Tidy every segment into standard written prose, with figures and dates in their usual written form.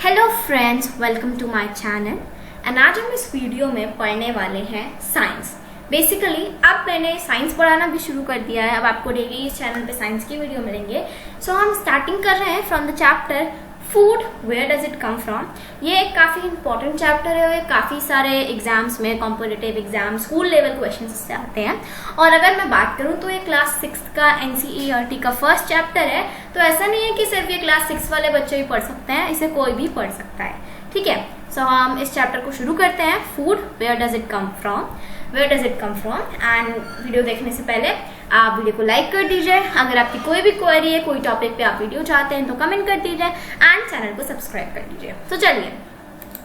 Hello friends, welcome to my channel. And आज हम इस वीडियो में पढ़ने वाले हैं साइंस। बेसिकली अब मैंने साइंस पढ़ाना भी शुरू कर दिया है। अब आपको डेली इस चैनल पे साइंस की वीडियो मिलेंगे। सो हम स्टार्टिंग कर रहे हैं from the chapter food, where does it come from. ये एक काफी इंपॉर्टेंट चैप्टर है। काफी सारे एग्जाम्स में, competitive exam, school level question इससे आते हैं। और अगर मैं बात करूं तो ये क्लास 6 का NCERT का फर्स्ट चैप्टर है। तो ऐसा नहीं है कि सिर्फ ये क्लास 6 वाले बच्चे ही पढ़ सकते हैं, इसे कोई भी पढ़ सकता है। ठीक है, सो हम इस चैप्टर को शुरू करते हैं। Food, where does it come from, where does it come from. And video देखने से पहले आप वीडियो को लाइक कर दीजिए। अगर आपकी कोई भी क्वेरी है, कोई टॉपिक पे आप वीडियो चाहते हैं तो कमेंट कर दीजिए एंड चैनल को सब्सक्राइब कर दीजिए। तो चलिए,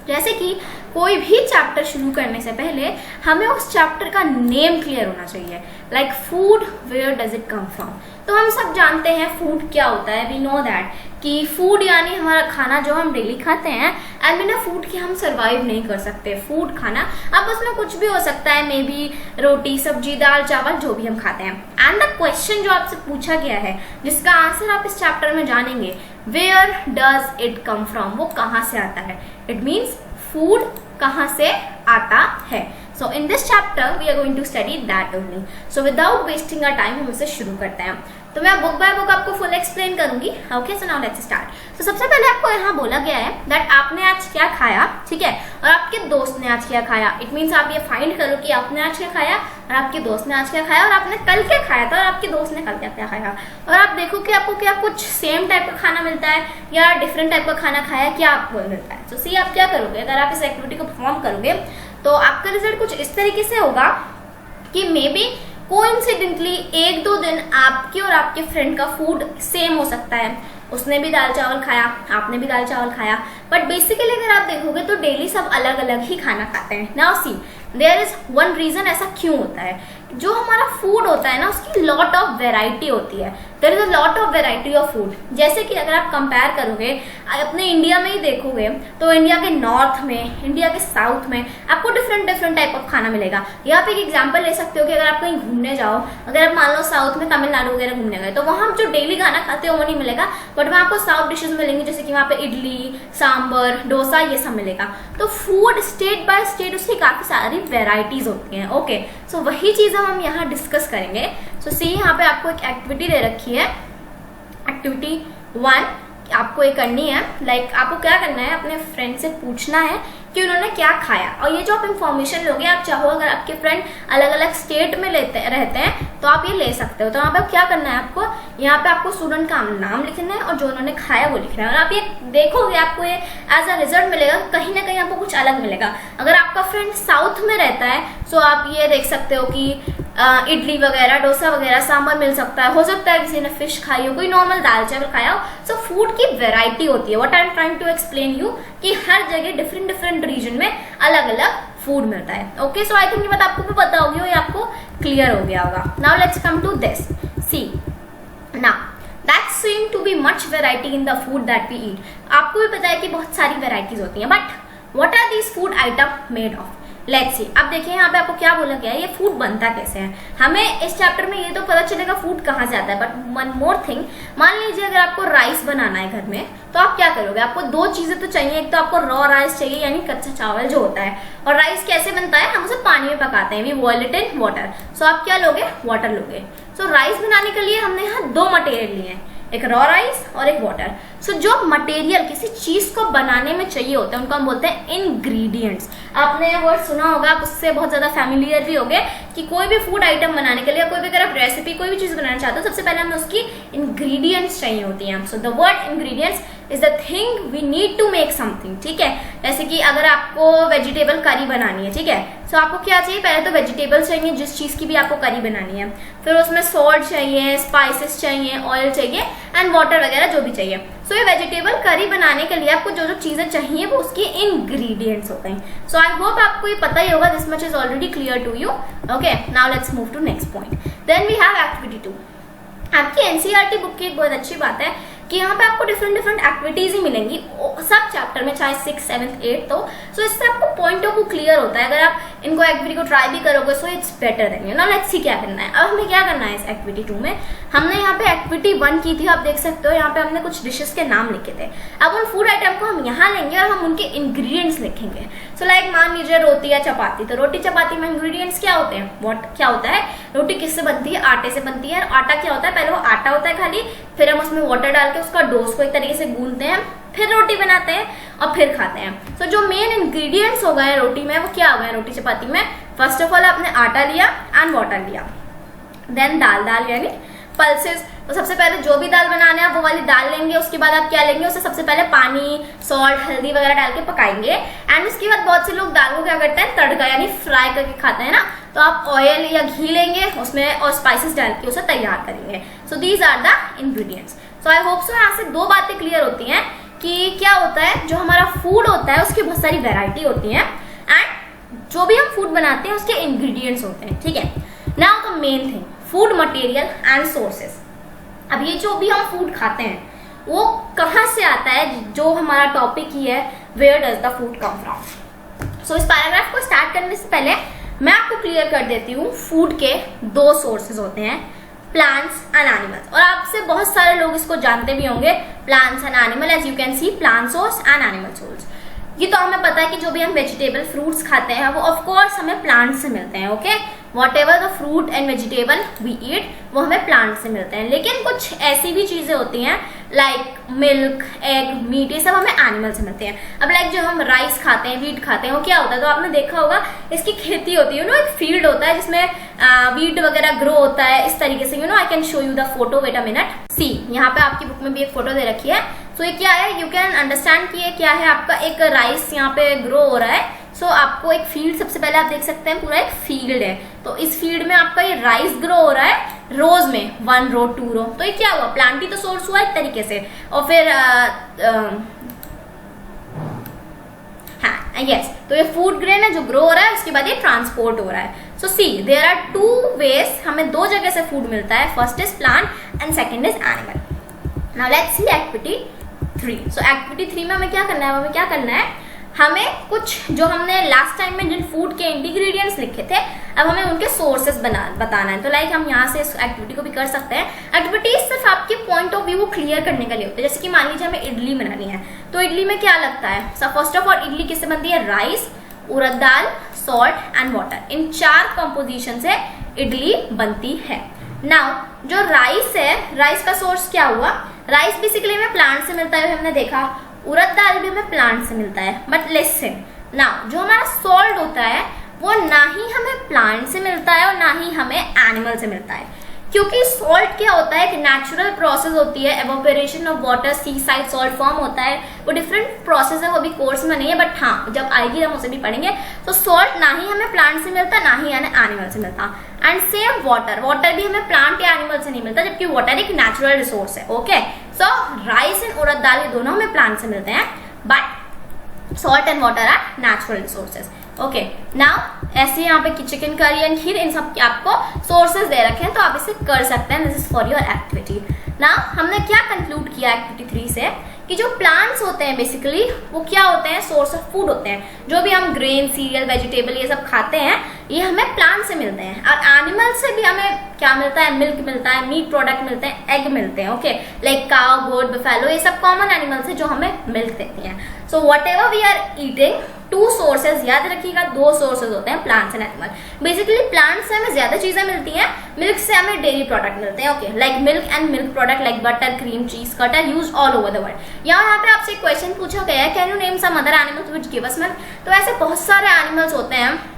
जैसे कि कोई भी चैप्टर शुरू करने से पहले हमें उस चैप्टर का नेम क्लियर होना चाहिए। Like food, where does it come from. तो हम सब जानते हैं फूड क्या होता है। वी नो दैट कि फूड यानी हमारा खाना जो हम डेली खाते हैं। एंड बिना फूड के हम सरवाइव नहीं कर सकते। फूड खाना, अब उसमें कुछ भी हो सकता है, मे बी रोटी, सब्जी, दाल, चावल, जो भी हम खाते हैं। एंड द क्वेश्चन जो आपसे पूछा गया है, जिसका आंसर आप इस चैप्टर में जानेंगे, where does it come from, वो कहाँ से आता है। इट मीन्स फूड कहाँ से आता है। So in this chapter we are going to study that only. So without wasting our time हम इसे शुरू करते हैं। तो मैं बुक बाय बुक आपको फुल एक्सप्लेन करूंगी। Okay, so now let's start. तो सबसे पहले आपको यहाँ बोला गया है दैट आपने आज क्या खाया, ठीक है, और आपके दोस्त ने आज क्या खाया। इट मीन्स आप ये फाइंड करो कि आपने आज क्या खाया और आपके दोस्त ने आज क्या खाया, और आपने कल क्या खाया था और आपके दोस्त ने कल क्या खाया। और आप देखो कि आपको क्या कुछ सेम टाइप का खाना मिलता है या डिफरेंट टाइप का खाना खाया, क्या आपको मिलता है। तो सी आप क्या करोगे, अगर आप इस एक्टिविटी को परफॉर्म करोगे तो आपका रिजल्ट कुछ इस तरीके से होगा कि मे बी कोइंसिडेंटली एक दो दिन आपके और आपके फ्रेंड का फूड सेम हो सकता है। उसने भी दाल चावल खाया, आपने भी दाल चावल खाया, बट बेसिकली अगर आप देखोगे तो डेली सब अलग अलग ही खाना खाते हैं। Now see, there is one reason ऐसा क्यों होता है। जो हमारा फूड होता है ना, उसकी लॉट ऑफ वेराइटी होती है। There is a lot of variety of food. जैसे कि अगर आप कंपेयर करोगे अपने इंडिया में ही देखोगे तो इंडिया के नॉर्थ में, इंडिया के साउथ में आपको डिफरेंट डिफरेंट टाइप ऑफ खाना मिलेगा। यहाँ पे एक एग्जांपल ले सकते हो कि अगर आप कहीं घूमने जाओ, अगर आप मान लो साउथ में तमिलनाडु वगैरह घूमने गए, तो वहाँ जो डेली खाना खाते हो वो नहीं मिलेगा, बट वहाँ आपको साउथ डिशेज मिलेंगी। जैसे कि वहाँ पे इडली, सांबर, डोसा, ये सब मिलेगा। तो फूड स्टेट बाय स्टेट उसकी काफी सारी वेराइटीज होती हैं। ओके, सो वही चीज हम यहाँ डिस्कस करेंगे। सो सी, यहाँ पे आपको एक एक्टिविटी दे रखी है, एक्टिविटी 1 आपको ये करनी है। लाइक आपको क्या करना है, अपने फ्रेंड से पूछना है कि उन्होंने क्या खाया। और ये जो आप इन्फॉर्मेशन लोगे, आप चाहो अगर आपके फ्रेंड अलग अलग स्टेट में रहते हैं तो आप ये ले सकते हो। तो यहाँ पे क्या करना है, आपको यहाँ पे आपको स्टूडेंट का नाम लिखना है और जो उन्होंने खाया वो लिखना है। और आप ये देखोगे आपको ये एज अ रिजल्ट मिलेगा, कहीं ना कहीं आपको कुछ अलग मिलेगा। अगर आपका फ्रेंड साउथ में रहता है तो आप ये देख सकते हो कि इडली वगैरह, डोसा वगैरह, सांभर मिल सकता है। हो सकता है किसी ने फिश खाई हो, कोई नॉर्मल दाल चावल खाया हो। सो फूड की वेराइटी होती है। What I am trying to explain you कि हर जगह डिफरेंट डिफरेंट रीजन में अलग अलग फूड मिलता है। ओके, सो आई थिंक ये बात आपको भी पता होगी और ये आपको क्लियर हो गया होगा। Now let's come to this. See, now that seem to be much variety in the food that we eat. आपको भी पता है कि बहुत सारी वेराइटीज होती हैं, but what are these food item made of? Let's see, अब देखिए यहाँ पे आपको क्या बोला गया है, ये फूड बनता कैसे है। हमें इस चैप्टर में ये तो पता चलेगा फूड कहाँ से आता है, बट वन मोर थिंग, मान लीजिए अगर आपको राइस बनाना है घर में, तो आप क्या करोगे, आपको दो चीजें तो चाहिए। एक तो आपको रॉ राइस चाहिए, यानी कच्चा चावल जो होता है। और राइस कैसे बनता है, हम उसे पानी में पकाते हैं, we boil it in water. So आप क्या लोगे, वाटर लोगे। सो राइस बनाने के लिए हमने यहाँ दो मटेरियल लिए हैं, एक रॉ राइस और एक वाटर। सो जो मटेरियल किसी चीज को बनाने में चाहिए होते हैं उनको हम बोलते हैं इंग्रेडिएंट्स। आपने ये वर्ड सुना होगा, आप उससे बहुत ज्यादा फैमिलियर भी होगे कि कोई भी फूड आइटम बनाने के लिए, कोई भी अगर आप रेसिपी कोई भी चीज बनाना चाहते हो, सबसे पहले हमें उसकी इंग्रेडिएंट्स चाहिए होती हैं। So the word ingredients is the thing we need to make something. ठीक है, जैसे कि अगर आपको वेजिटेबल करी बनानी है, ठीक है, सो आपको क्या चाहिए, पहले तो वेजिटेबल चाहिए, जिस चीज की भी आपको करी बनानी है। फिर उसमें सॉल्ट चाहिए, स्पाइसेस चाहिए, ऑयल चाहिए एंड वाटर वगैरह जो भी चाहिए। सो ये वेजिटेबल करी बनाने के लिए आपको जो जो चीजें चाहिए वो उसकी इंग्रेडिएंट्स होते हैं। सो आई होप आपको ये पता ही होगा, this much is already clear to you. Okay, now let's move to next point. Then we have activity 2। आपकी NCERT बुक की एक बहुत अच्छी बात है कि यहाँ पे आपको डिफरेंट डिफरेंट एक्टिविटीज ही मिलेंगी सब चैप्टर में, चाहे 6, 7, 8। तो सो इससे आपको पॉइंट ऑफ व्यू क्लियर होता है। अगर आप इनको एक्टिविटी को ट्राई भी करोगे so it's better than you. Now let's see क्या करना है। अब हमें क्या करना है इस एक्टिविटी 2 में, हमने यहाँ पे एक्टिविटी 1 की थी, आप देख सकते हो यहाँ पे हमने कुछ डिशेस के नाम लिखे थे। अब उन फूड आइटम को हम यहाँ लेंगे और हम उनके इंग्रेडिएंट्स लिखेंगे। सो लाइक मान लीजिए रोटी या चपाती, तो रोटी चपाती में इंग्रेडिएंट्स क्या होते हैं, क्या होता है, रोटी किससे बनती है, आटे से बनती है। आटा क्या होता है, पहले वो आटा होता है खाली, फिर हम उसमें वाटर डाल के उसका डोस को एक तरीके से गूंथते हैं, फिर रोटी बनाते हैं और फिर खाते हैं। सो जो मेन इंग्रेडिएंट्स हो गए रोटी में वो क्या हो गए रोटी चपाती में, फर्स्ट ऑफ ऑल आपने आटा लिया एंड वाटर लिया, देन दाल यानी पल्सेस। तो सबसे पहले जो भी दाल बनाने हैं आप वो वाली दाल लेंगे, उसके बाद आप क्या लेंगे, उसे सबसे पहले पानी, सॉल्ट, हल्दी वगैरह डाल के पकाएंगे। एंड उसके बाद बहुत से लोग दाल को क्या करते हैं, तड़का यानी फ्राई करके खाते हैं ना, तो आप ऑयल या घी लेंगे उसमें और स्पाइसेस डाल के उसे तैयार करेंगे। So these are the ingredients. So I hope so यहाँ से 2 बातें क्लियर होती हैं कि क्या होता है, जो हमारा फूड होता है उसकी बहुत सारी वेराइटी होती है एंड जो भी हम फूड बनाते हैं उसके इंग्रेडिएंट्स होते हैं, ठीक है। Now the main thing, food material and sources. अब ये जो भी हम फूड खाते हैं वो कहाँ से आता है, जो हमारा टॉपिक ही है, where does the food come from. So इस पैराग्राफ को स्टार्ट करने से पहले मैं आपको क्लियर कर देती हूँ, फूड के 2 सोर्सेज होते हैं, प्लांट्स एंड एनिमल्स। और आपसे बहुत सारे लोग इसको जानते भी होंगे, plants and animal, as you can see plant source and animal source. ये तो हमें पता है कि जो भी हम वेजिटेबल फ्रूट्स खाते हैं वो ऑफ कोर्स हमें प्लांट से मिलते हैं, okay. Whatever the fruit and vegetable we eat वो हमें प्लांट से मिलते हैं। लेकिन कुछ ऐसी भी चीजें होती हैं लाइक मिल्क, एग, मीट, ये सब हमें एनिमल से मिलते हैं। अब लाइक जो हम राइस खाते हैं, वीट खाते हैं, वो क्या होता है, तो आपने देखा होगा इसकी खेती होती है, एक फील्ड होता है जिसमें वीट वगैरह ग्रो होता है इस तरीके से। I can show you the photo, wait a minute. See यहाँ पे आपकी बुक में भी एक फोटो दे रखी है। सो ये क्या है, यू कैन अंडरस्टैंड कि ये क्या है, आपका एक राइस यहाँ पे ग्रो हो रहा है। सो आपको एक फील्ड, सबसे पहले आप देख सकते हैं पूरा एक फील्ड है, तो इस फील्ड में आपका ये राइस ग्रो हो रहा है रोज में, 1 रो 2 रो। तो ये क्या हुआ, प्लांट ही तो सोर्स हुआ एक तरीके से। और फिर हाँ यस, तो ये फूड ग्रेन है जो ग्रो हो रहा है, उसके बाद ये ट्रांसपोर्ट हो रहा है। सो सी देयर आर 2 वेज, हमें 2 जगह से फूड मिलता है, first is plant and second is animal. Now let's see activity 3। So activity 3 में हमें क्या करना है, हमें कुछ जो हमने लास्ट टाइम में जिन फूड के इंग्रेडिएंट्स लिखे थे, अब हमें उनके सोर्सेस बताना है। तो लाइक हम यहाँ से इस एक्टिविटी को भी कर सकते हैं। एक्टिविटी सिर्फ आपके पॉइंट ऑफ व्यू को क्लियर करने के लिए होते हैं। जैसे कि मान लीजिए हमें इडली बनानी है, तो इडली में क्या लगता है, फर्स्ट ऑफ ऑल इडली किससे बनती है, rice, urad dal, salt and water, in 4 composition से इडली बनती है। नाउ जो राइस है, राइस का सोर्स क्या हुआ, राइस बेसिकली हमें प्लांट से मिलता है, हमने देखा। उड़द दाल भी हमें प्लांट से मिलता है, बट लिसन नाउ जो हमारा सॉल्ट होता है वो ना ही हमें प्लांट से मिलता है और ना ही हमें एनिमल से मिलता है। क्योंकि सॉल्ट क्या होता है, एक नेचुरल प्रोसेस होती है, evaporation of water, sea side salt form होता है, वो डिफरेंट प्रोसेस है, वो भी कोर्स में नहीं है, बट हाँ जब आएगी हम उसे भी पढ़ेंगे। तो सॉल्ट ना ही हमें प्लांट से मिलता, ना ही एनिमल से मिलता। एंड सेम वाटर, वाटर भी हमें प्लांट या एनिमल से नहीं मिलता, जबकि वाटर एक नेचुरल रिसोर्स है, okay. So rice and urad dal ये दोनों हमें प्लांट से मिलते हैं, but salt and water are natural resources, okay. Now ऐसे यहाँ पे चिकन करी एंड खीर, इन सब के आपको सोर्सेज दे रखे हैं, तो आप इसे कर सकते हैं। This is for your activity. Now हमने क्या कंक्लूड किया एक्टिविटी 3 से, कि जो प्लांट्स होते हैं बेसिकली वो क्या होते हैं, सोर्स ऑफ फूड होते हैं। जो भी हम ग्रेन, सीरियल, वेजिटेबल ये सब खाते हैं ये हमें प्लांट से मिलते हैं। और एनिमल से भी हमें क्या मिलता है, मिल्क मिलता है, मीट प्रोडक्ट मिलते हैं, एग मिलते हैं, ओके। लाइक काउ, गोट, बफेलो, ये सब कॉमन एनिमल्स है जो हमें मिल्क देती हैं। So whatever we are eating, 2 sources, याद रखिएगा 2 सोर्सेज होते हैं, plants and animal. Basically plant से हमें ज्यादा चीजें मिलती हैं, मिल्क से हमें डेयरी प्रोडक्ट मिलते हैं, okay. Like milk and milk product like butter, cream, cheese, curd are used all over the world. यहाँ पे आपसे क्वेश्चन पूछा गया है, can you name some other animals which give us milk. तो ऐसे बहुत सारे एनिमल्स होते हैं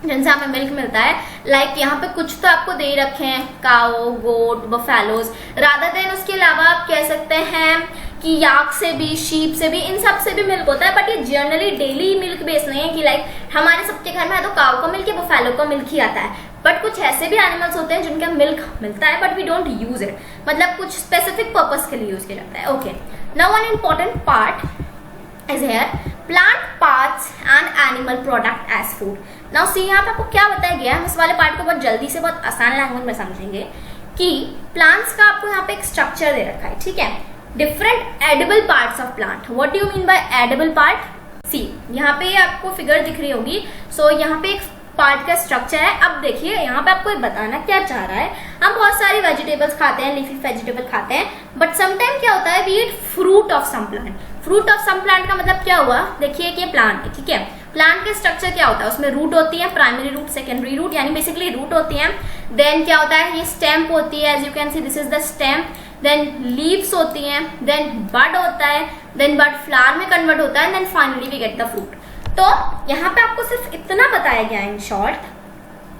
जिनसे हमें मिल्क मिलता है। लाइक यहाँ पे कुछ तो आपको दे रखे हैं, काओ, गोट, बफेलोज, रादर देन उसके अलावा आप कह सकते हैं कि याक से भी, शीप से भी, इन सब से भी मिल्क होता है। बट ये जनरली डेली मिल्क बेस नहीं है कि लाइक हमारे सबके घर में है तो काओ का मिल्क या बफेलो का मिल्क ही आता है। बट कुछ ऐसे भी एनिमल्स होते हैं जिनका मिल्क मिलता है but we don't use it, मतलब कुछ स्पेसिफिक पर्पस के लिए यूज किया जाता है, okay. Now one important part is here, plant parts and animal product as food. Now see यहाँ पे आपको क्या बताया गया है, हम इस वाले पार्ट को बहुत जल्दी से बहुत आसान लैंग्वेज में समझेंगे कि प्लांट्स का आपको यहाँ पे एक स्ट्रक्चर दे रखा है, ठीक है। Different edible parts of plant, what do you mean by edible part. See यहाँ पे आपको फिगर दिख रही होगी। सो यहाँ पे एक पार्ट का स्ट्रक्चर है। अब देखिए यहाँ पे आपको ये बताना क्या चाह रहा है, हम बहुत सारी वेजिटेबल्स खाते हैं, लीफी वेजिटेबल खाते हैं, बट समटाइम क्या होता है, we eat fruit of some plant. Fruit of some plant का मतलब क्या हुआ, देखिए कि प्लांट है, ठीक है, प्लांट के स्ट्रक्चर क्या होता है, उसमें रूट होती है, प्राइमरी रूट, सेकेंडरी रूट, यानी बेसिकली रूट होती है। देन क्या होता है, ये स्टेम होती है, as you can see this is the stem. Then leaves होती हैं, देन बड होता है, देन बड फ्लावर में कन्वर्ट होता है, then finally we get the fruit. तो यहाँ पे आपको सिर्फ इतना बताया गया है इन शॉर्ट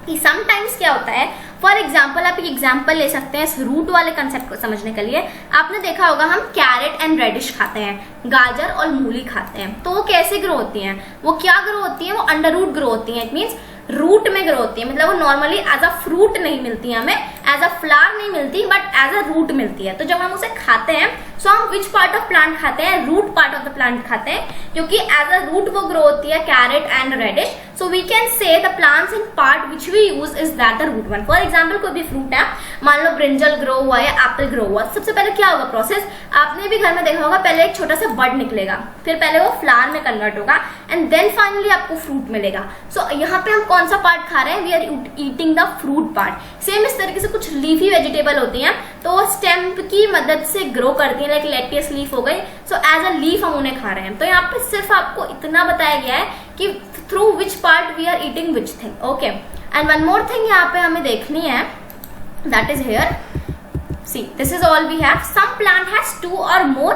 कि समटाइम्स क्या होता है, फॉर एग्जाम्पल आप एक एग्जाम्पल ले सकते हैं इस रूट वाले कंसेप्ट को समझने के लिए। आपने देखा होगा हम कैरेट एंड रेडिश खाते हैं, गाजर और मूली खाते हैं, तो वो कैसे ग्रो होती हैं, वो क्या ग्रो होती है, वो अंडर रूट ग्रो होती है। इट मीन्स रूट में ग्रो होती है, मतलब वो नॉर्मली एज अ फ्रूट नहीं मिलती है हमें, एज अ फ्लावर नहीं मिलती, बट एज अ रूट मिलती है। तो जब हम उसे खाते हैं, सो हम विच पार्ट ऑफ प्लांट खाते हैं, root part of the plant खाते हैं, क्योंकि एज अ रूट वो ग्रो होती है carrot and radish. So we can say the plants in part which we use is that the root one. For example कोई भी फ्रूट है, मान लो ब्रिंजल ग्रो हुआ या एप्पल ग्रो हुआ, सबसे पहले क्या होगा प्रोसेस, आपने भी घर में देखा होगा, पहले एक छोटा सा बड निकलेगा, फिर पहले वो फ्लावर में कन्वर्ट होगा, एंड देन फाइनली आपको फ्रूट मिलेगा। सो यहाँ पे हम कौन सा पार्ट खा रहे हैं, we are eating the fruit part. Same इस तरीके से कुछ लीफी वेजिटेबल होती हैं, तो वो स्टेम की मदद से ग्रो करती है, लाइक लेटियस लीफ हो गई, सो एज अ लीफ हम उन्हें खा रहे हैं। तो यहाँ पे सिर्फ आपको इतना बताया गया है कि through which part we are eating which thing. Okay, and one more thing यहाँ पे हमें देखनी है, that is here, see this is all we have. Some plant has 2 or more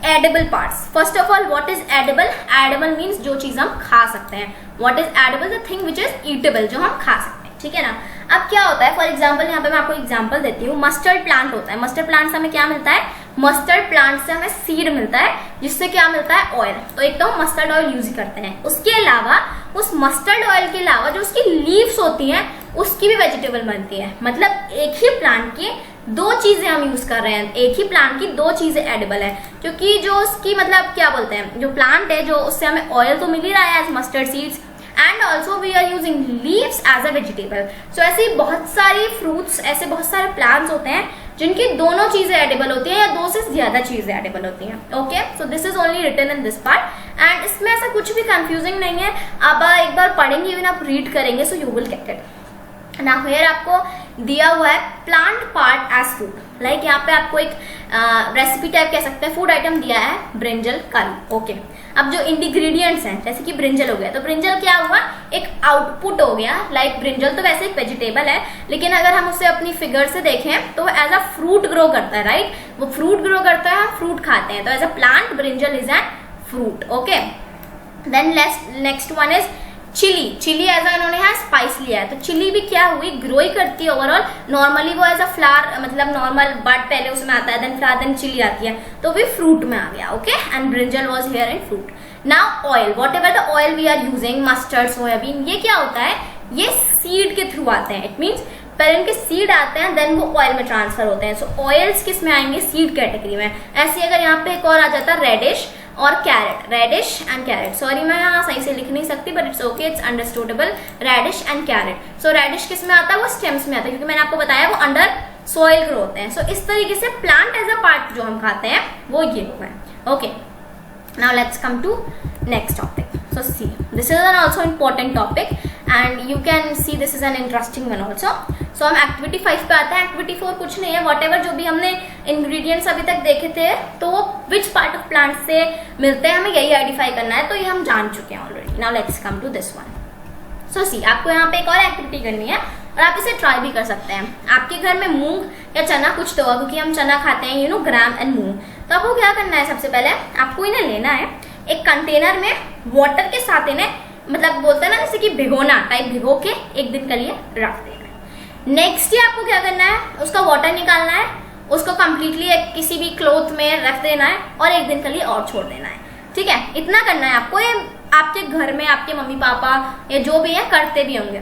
edible parts. First of all, what is edible? Edible means जो चीज हम खा सकते हैं। What is edible? The thing which is eatable, जो हम खा सकते हैं, ठीक है ना। अब क्या होता है, फॉर एग्जाम्पल यहाँ पे मैं आपको एग्जाम्पल देती हूँ, मस्टर्ड प्लांट होता है। मस्टर्ड प्लांट से हमें क्या मिलता है, मस्टर्ड प्लांट से हमें सीड मिलता है, जिससे क्या मिलता है, ऑयल। तो एक तो हम मस्टर्ड ऑयल यूज करते हैं, उसके अलावा उस मस्टर्ड ऑयल के अलावा जो उसकी लीव्स होती हैं, उसकी भी वेजिटेबल बनती है। मतलब एक ही प्लांट की 2 चीजें हम यूज कर रहे हैं, एक ही प्लांट की 2 चीजें एडिबल है, क्योंकि जो उसकी मतलब क्या बोलते हैं, जो प्लांट है, जो उससे हमें ऑयल तो मिल ही रहा है as mustard seeds, and also we are using leaves as a vegetable. So ऐसी बहुत सारी फ्रूट्स, ऐसे बहुत सारे प्लांट्स होते हैं जिनकी दोनों चीजें एडिबल होती हैं, या 2 से ज्यादा चीजें एडिबल होती हैं। Okay, so this is only written in this part, and इसमें ऐसा कुछ भी कंफ्यूजिंग नहीं है। अब एक बार पढ़ेंगे, इवन आप रीड करेंगे, so you will get it. Now here आपको दिया हुआ है plant part as food, like यहाँ पे आपको एक रेसिपी टाइप कह सकते हैं, फूड आइटम दिया है ब्रिंजल करी। ओके, अब जो इंग्रेडिएंट्स हैं, जैसे कि ब्रिंजल हो गया, तो ब्रिंजल क्या हुआ, एक आउटपुट हो गया। लाइक ब्रिंजल तो वैसे एक वेजिटेबल है, लेकिन अगर हम उसे अपनी फिगर से देखें तो एज अ फ्रूट ग्रो करता है, राइट, वो फ्रूट ग्रो करता है, हम फ्रूट खाते हैं, तो as a plant brinjal is an fruit. Okay, then next one is chilli. Chilli as इन्होंने यहाँ स्पाइस लिया है, तो चिली भी क्या हुई, ग्रो ही करती है ओवरऑल। नॉर्मली वो एज अ फ्लावर, मतलब नॉर्मल बड पहले उसमें आता है, देन फ्लावर, देन चिली आती है, तो भी फ्रूट में आ गया। Okay, and brinjal was here in fruit. Now oil, whatever the oil we are using, mustard, soybean, ये क्या होता है, ये सीड के थ्रू आते हैं। इट मीन्स पहले इनके सीड आते हैं, देन वो ऑयल में ट्रांसफर होते हैं। सो ऑयल्स किस में आएंगे, सीड कैटेगरी में। ऐसे अगर यहाँ पे एक और आ जाता रेडिश और carrot, radish and carrot, sorry मैं यहाँ सही से लिख नहीं सकती, but it's okay, it's understandable, radish and carrot. So radish किस में आता है, वो स्टेम्स में आता है, क्योंकि मैंने आपको बताया वो अंडर सॉइल ग्रो होते हैं। सो इस तरीके से प्लांट एज अ पार्ट जो हम खाते हैं वो ये हो गए। Okay, now let's come to next topic. So see, this is an also important topic and you can see this is an interesting one also. So हम एक्टिविटी 5 पे आते हैं। एक्टिविटी 4 कुछ नहीं है, whatever जो भी हमने इंग्रेडिएंट्स अभी तक देखे थे, तो वो विच पार्ट ऑफ प्लांट से मिलते हैं, हमें यही आइडेंटिफाई करना है, तो ये हम जान चुके हैं already. Now let's come to this one. So see, आपको यहाँ पे एक और एक्टिविटी करनी है और आप इसे ट्राई भी कर सकते हैं। आपके घर में मूंग या चना कुछ तो होगा, क्योंकि हम चना खाते हैं, यू नो, ग्राम एंड मूंग। तो आपको क्या करना है, सबसे पहले आपको इन्हें लेना है, एक कंटेनर में वाटर के साथ इन्हें, मतलब बोलते हैं ना जैसे कि भिगोना टाइप, भिगो के एक दिन के लिए रख देना है। नेक्स्ट डे आपको क्या करना है, उसका वाटर निकालना है, उसको कंप्लीटली एक किसी भी क्लॉथ में रख देना है और एक दिन के लिए और छोड़ देना है। ठीक है, इतना करना है आपको। ये आपके घर में आपके मम्मी पापा या जो भी है करते भी होंगे।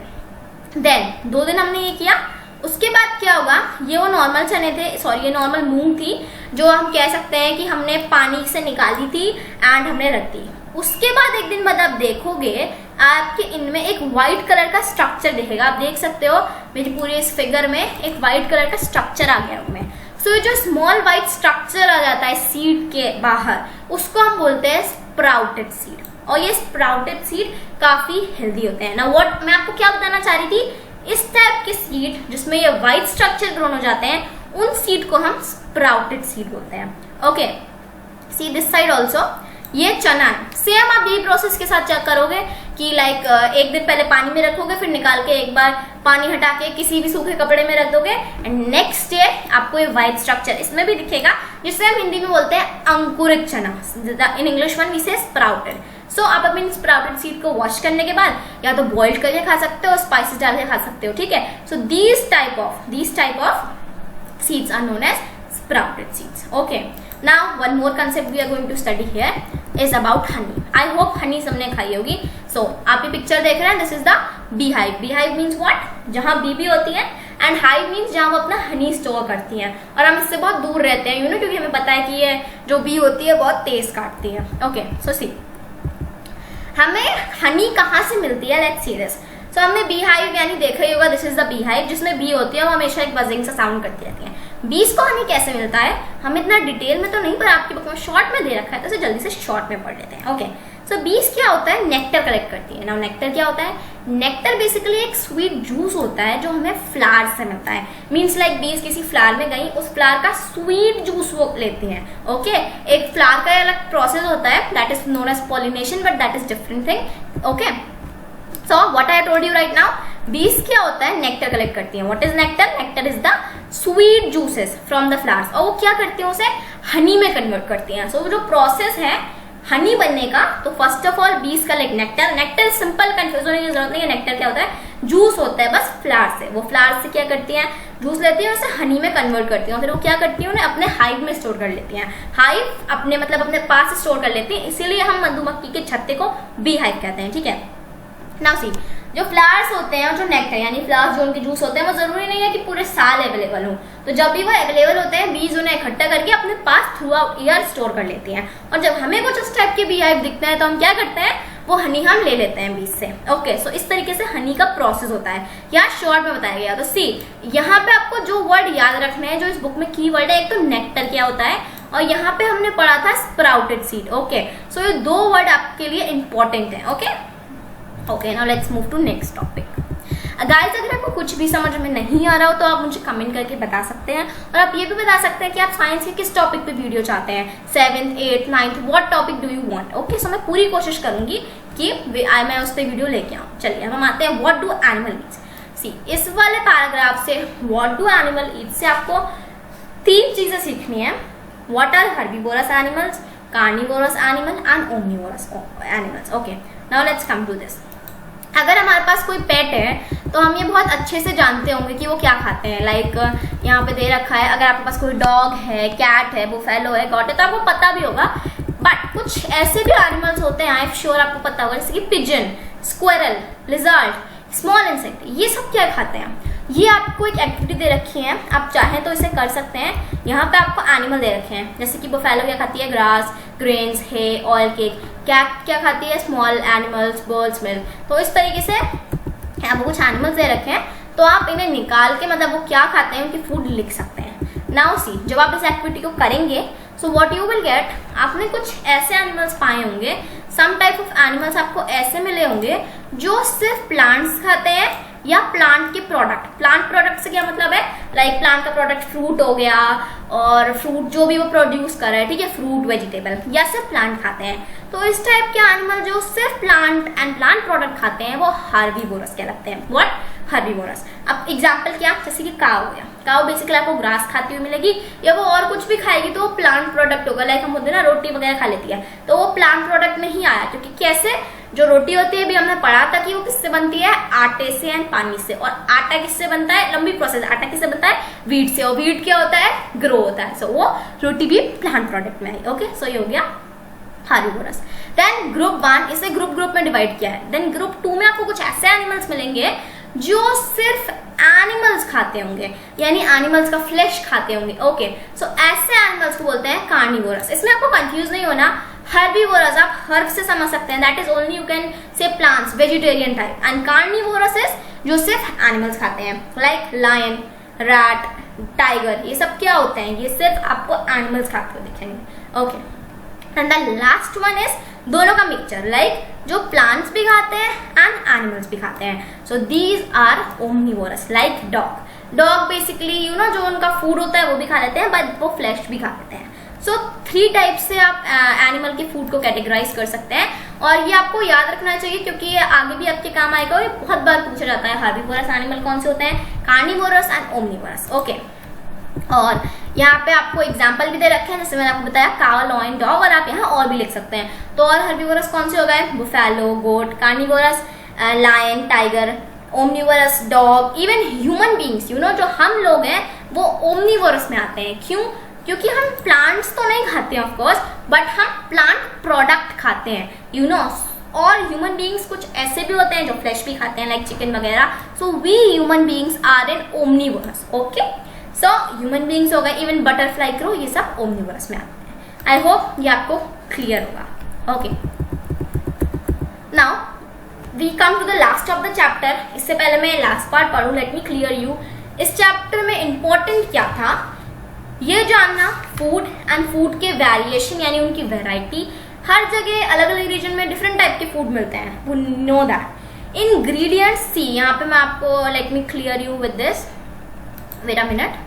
देन 2 दिन हमने ये किया, उसके बाद क्या होगा, ये वो नॉर्मल चने थे, सॉरी ये नॉर्मल मूंग थी, जो हम कह सकते हैं कि हमने पानी से निकाली थी एंड हमने रख दी। उसके बाद एक दिन बाद आप देखोगे आपके इनमें एक व्हाइट कलर का स्ट्रक्चर दिखेगा। आप देख सकते हो मेरी पूरी इस फिगर में एक व्हाइट कलर का स्ट्रक्चर आ गया उनमें। सो जो स्मॉल व्हाइट स्ट्रक्चर आ जाता है सीड के बाहर, उसको हम बोलते हैं स्प्राउटेड सीड, और ये स्प्राउटेड सीड काफी हेल्दी होते हैं ना। व्हाट मैं आपको क्या बताना चाह रही थी, इस टाइप के सीड जिसमें ये व्हाइट स्ट्रक्चर ग्रोन हो जाते हैं, उन सीड को हम स्प्राउटेड सीड बोलते हैं। Okay, see this side also, ये चना है। सेम आप यही प्रोसेस के साथ चेक करोगे कि लाइक एक दिन पहले पानी में रखोगे, फिर निकाल के एक बार पानी हटा के किसी भी सूखे कपड़े में रख दोगे, एंड नेक्स्ट डे आपको ये व्हाइट स्ट्रक्चर इसमें भी दिखेगा, जिसे हम हिंदी में बोलते हैं अंकुरित चना। इन इंग्लिश वन वी से स्प्राउटेड। सो आप अपनी स्प्राउटेड सीड को वॉश करने के बाद या तो बॉइल करके खा सकते हो, स्पाइसेस डाल के खा सकते हो, ठीक है। So these type of seeds are known as sprouted seeds. Okay, now one more concept we are going to study here is about honey. I hope honey सबने खाई होगी। So आप ये पिक्चर देख रहे हैं, this is the beehive. Beehive means what? जहाँ बीबी होती है, and hive means जहाँ वो अपना हनी स्टोर करती हैं, और हम इससे बहुत दूर रहते हैं, you know, क्योंकि हमें पता है कि ये जो बी होती है बहुत तेज काटती है। Okay, so see, हमें हनी कहाँ से मिलती है, let's see this. So हमने beehive यानी देखा ही होगा, this is the beehive, जिसमें बी होती है, वो हमेशा एक बजिंग सा साउंड करती रहती है। बीज को हनी कैसे मिलता है, हम इतना डिटेल में तो नहीं, पर आपकी बुक में शॉर्ट में दे रखा है, तो इसे जल्दी से शॉर्ट में पढ़ लेते हैं। ओके, सो बीज क्या होता है, नेक्टर कलेक्ट करती है। नाउ नेक्टर क्या होता है, नेक्टर बेसिकली एक स्वीट जूस होता है जो हमें फ्लावर से मिलता है। मीन्स लाइक बीज किसी फ्लावर में गई, उस फ्लावर का स्वीट जूस वो लेती हैं। ओके, एक फ्लावर का अलग प्रोसेस होता है, that is known as pollination, but that is different thing. Okay, so what I told you right now, बीज क्या होता है, नेक्टर कलेक्ट करती हैं। What is nectar, nectar is the sweet juices from the flowers, और वो क्या करती हैं, उसे हनी में कन्वर्ट करती हैं। सो जो प्रोसेस है हनी बनने का, तो फर्स्ट ऑफ ऑल बीज collect nectar. Nectar simple, confuse होने की जरूरत नहीं है। नेक्टर क्या होता है, जूस होता है बस फ्लावर से। वो फ्लावर से क्या करती हैं, जूस लेती है, उसे हनी में कन्वर्ट करती हैं, फिर वो क्या करती है, उन्हें अपने हाइव में स्टोर कर लेती हैं। हाइव अपने मतलब अपने पास स्टोर कर लेती हैं, इसीलिए हम मधुमक्खी के छत्ते को बी हाइव कहते हैं, ठीक है। नाउ सी, जो फ्लावर्स होते हैं और जो नेक्टर यानी फ्लावर्स जो उनके जूस होते हैं, वो जरूरी नहीं है कि पूरे साल अवेलेबल हो, तो जब भी वो अवेलेबल होते हैं, बीज उन्हें इकट्ठा करके अपने pass through out year store कर लेती हैं। और जब हमें कुछ इस टाइप के बीहाइव दिखते हैं, तो हम क्या करते हैं, वो हनी हम ले लेते हैं बीज से। ओके, सो इस तरीके से हनी का प्रोसेस होता है, यहाँ शॉर्ट में बताया गया। तो सी, यहाँ पे आपको जो वर्ड याद रखना है, जो इस बुक में की वर्ड है, एक तो नेक्टर क्या होता है, और यहाँ पे हमने पढ़ा था स्प्राउटेड सीड। ओके, सो ये दो वर्ड आपके लिए इंपॉर्टेंट है। Okay, now let's move to next topic. Guys, अगर आपको कुछ भी समझ में नहीं आ रहा हो तो आप मुझे कमेंट करके बता सकते हैं, और आप ये भी बता सकते हैं कि आप साइंस के किस टॉपिक पे वीडियो चाहते हैं, 7th, 8th, 9th, what topic do you want. Okay, so मैं पूरी कोशिश करूंगी कि मैं उस पर वीडियो लेके आऊँ। चलिए हम आते हैं व्हाट डू एनिमल ईट्स। सी, इस वाले पैराग्राफ से व्हाट डू एनिमल ईट्स से आपको 3 चीजें सीखनी है। What are herbivorous animals, carnivorous animal and omnivorous animals. Okay, now let's come to this. अगर हमारे पास कोई पेट है तो हम ये बहुत अच्छे से जानते होंगे कि वो क्या खाते हैं। लाइक यहाँ पे दे रखा है, अगर आपके पास कोई डॉग है, कैट है, बुफेलो है, गॉट है, तो आपको पता भी होगा। बट कुछ ऐसे भी एनिमल्स होते हैं, आई एम श्योर आपको पता होगा, जैसे कि pigeon, squirrel, lizard, small insect, ये सब क्या खाते हैं। ये आपको एक एक्टिविटी दे रखी है, आप चाहें तो इसे कर सकते हैं। यहाँ पे आपको एनिमल दे रखे हैं, जैसे कि बुफेलो क्या खाती है, ग्रास, ग्रेन्स, हे, ऑयल केक। कैट क्या खाती है, स्मॉल एनिमल्स, बर्ड्स, मिल्क। तो इस तरीके से आपको कुछ एनिमल्स दे रखे हैं, तो आप इन्हें निकाल के मतलब वो क्या खाते हैं, उनकी फूड लिख सकते हैं। नाउ सी, जब आप इस एक्टिविटी को करेंगे, so what you will gate, आपने कुछ ऐसे एनिमल्स पाए होंगे, सम टाइप ऑफ एनिमल्स आपको ऐसे मिले होंगे जो सिर्फ प्लांट्स खाते हैं या प्लांट के प्रोडक्ट। प्लांट प्रोडक्ट से क्या मतलब है, लाइक प्लांट का प्रोडक्ट फ्रूट हो गया, और फ्रूट जो भी वो प्रोड्यूस कर रहा है, ठीक है, फ्रूट, वेजिटेबल, या सिर्फ प्लांट खाते हैं। तो इस टाइप के एनिमल जो सिर्फ प्लांट एंड प्लांट प्रोडक्ट खाते हैं, वो हर्बीवोरस कहलाते हैं। What, herbivorous. अब एग्जाम्पल क्या, जैसे कि काव हो गया, काव बेसिकली आपको ग्रास खाती हुई मिलेगी, या वो और कुछ भी खाएगी तो वो प्लांट प्रोडक्ट होगा। लाइक हम होते हैं ना, रोटी वगैरह खा लेती है, तो वो प्लांट प्रोडक्ट नहीं आया, क्योंकि कैसे, जो रोटी होती है, भी हमने पढ़ा था कि वो किससे बनती है, आटे से एंड पानी से। और आटा किससे बनता है, लंबी प्रोसेस, आटा किससे बनता है, व्हीट से, और व्हीट क्या होता है, ग्रो होता है। सो वो रोटी भी प्लांट प्रोडक्ट में आई। ओके, सो ये हो गया हर्बीवोरस। देन ग्रुप 1, इसे ग्रुप में डिवाइड किया है। देन ग्रुप 2 में आपको कुछ ऐसे एनिमल्स मिलेंगे जो सिर्फ एनिमल्स खाते होंगे, यानी एनिमल्स का फ्लेश खाते होंगे। ओके, सो ऐसे एनिमल्स को बोलते हैं कार्निवोरस। इसमें आपको कंफ्यूज नहीं होना, हर्बीवोरस आप हर्ब से समझ सकते हैं, that is only you can say plants, vegetarian type, and carnivorous is जो सिर्फ एनिमल्स खाते हैं, लाइक लायन, रैट, टाइगर, ये सब क्या होते हैं, ये सिर्फ आपको एनिमल्स खाते हुए दिखेंगे। Okay, and the last one is दोनों का मिक्सचर, लाइक जो प्लांट्स भी खाते हैं एंड एनिमल्स भी खाते हैं. So these are omnivorous. Like dog basically जो उनका फूड होता है वो भी खा लेते हैं, बट वो फ्लैश भी खा लेते हैं. सो 3 टाइप से आप एनिमल के फूड को कैटेगराइज कर सकते हैं, और ये आपको याद रखना चाहिए क्योंकि ये आगे भी आपके काम आएगा. ये बहुत बार पूछा जाता है हर्बीवोरस एनिमल कौन से होते हैं, कार्निवोरस एंड ओमनीवोरस. ओके, और यहाँ पे आपको एग्जाम्पल भी दे रखे हैं, जैसे मैंने आपको बताया काव, लॉयन, डॉग, और आप यहाँ और भी लिख सकते हैं. तो और हर्बीवोरस कौन से हो गए, buffalo, goat. Carnivorous lion, tiger. Omnivorous dog. Even human beings जो हम लोग हैं वो ओमनीवोरस में आते हैं. क्यों? क्योंकि हम प्लांट्स तो नहीं खाते हैं ऑफ कोर्स, बट हम प्लांट प्रोडक्ट खाते हैं और ह्यूमन बींग्स कुछ ऐसे भी होते हैं जो फ्लैश भी खाते हैं, लाइक चिकन वगैरह. So we human beings are in omnivorous. Okay, so human beings हो गए, इवन बटरफ्लाई, क्रो, ये सब ओमनीवोरस में आते हैं. आई होप ये आपको क्लियर होगा. Okay, now we come to the last of the chapter. इससे पहले मैं लास्ट पार्ट पढ़ूं, लेट मी क्लियर यू. इस चैप्टर में इंपॉर्टेंट क्या था ये जानना, फूड एंड फूड के वेरिएशन यानी उनकी वैरायटी. हर जगह अलग अलग रीजन में डिफरेंट टाइप के फूड मिलते हैं, वो नो दैट. इंग्रेडिएंट्स सी, यहाँ पे मैं आपको let me clear you with this, wait a minute.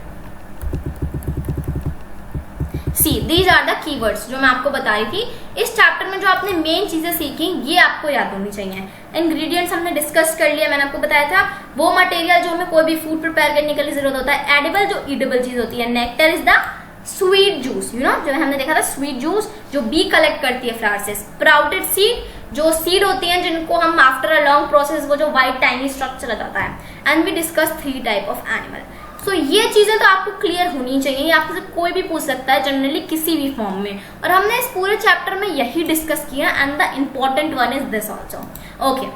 See, these are the keywords जो मैं आपको बता रही थी. इस चैप्टर में जो आपने मेन चीजें सीखी ये आपको याद होनी चाहिए. इंग्रेडिएंट्स हमने डिस्कस कर लिया, मैंने आपको बताया था वो मटेरियल जो हमें कोई भी फूड प्रिपेयर करने के लिए जरूरत होता है. एडिबल जो ईटेबल चीज होती है. Nectar is the sweet juice, जो हमने देखा था स्वीट जूस जो बी कलेक्ट करती है फ्लावर से. स्प्राउटेड सीड जो सीड होती हैं जिनको हम आफ्टर अ लॉन्ग प्रोसेस वो जो व्हाइट टाइनी स्ट्रक्चर आ जाता है. And we discuss 3 type of animal. So ये चीजें तो आपको क्लियर होनी चाहिए, ये आपसे कोई भी पूछ सकता है जनरली किसी भी फॉर्म में, और हमने इस पूरे चैप्टर में यही डिस्कस किया. And the important one is this also. Okay,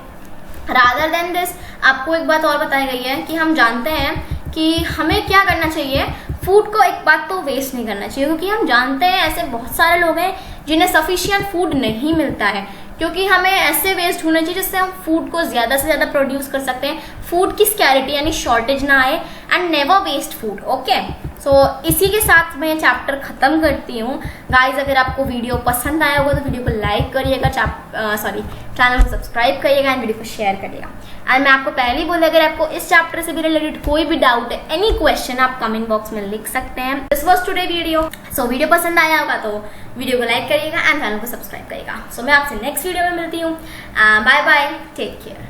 rather than this आपको एक बात और बताई गई है कि हम जानते हैं कि हमें क्या करना चाहिए. फूड को एक बात तो वेस्ट नहीं करना चाहिए, क्योंकि हम जानते हैं ऐसे बहुत सारे लोग हैं जिन्हें सफिशिएंट फूड नहीं मिलता है, क्योंकि हमें ऐसे वेस्ट होना चाहिए जिससे हम फूड को ज्यादा से ज्यादा प्रोड्यूस कर सकते हैं, फूड की स्कैरिटी यानी शॉर्टेज ना आए, and never waste food. Okay, so इसी के साथ मैं ये चैप्टर खत्म करती हूँ. गाइज, अगर आपको वीडियो पसंद आया होगा तो वीडियो को लाइक करिएगा, चैनल को सब्सक्राइब करिएगा एंड वीडियो को शेयर करिएगा. एंड मैं आपको पहले ही बोला, अगर आपको इस चैप्टर से भी रिलेटेड कोई भी डाउट है, एनी क्वेश्चन, आप कमेंट बॉक्स में लिख सकते हैं. This was today video. So video पसंद आया होगा तो वीडियो को लाइक करिएगा एंड चैनल को सब्सक्राइब करिएगा. सो मैं आपसे नेक्स्ट वीडियो में मिलती हूँ. Bye bye, take care.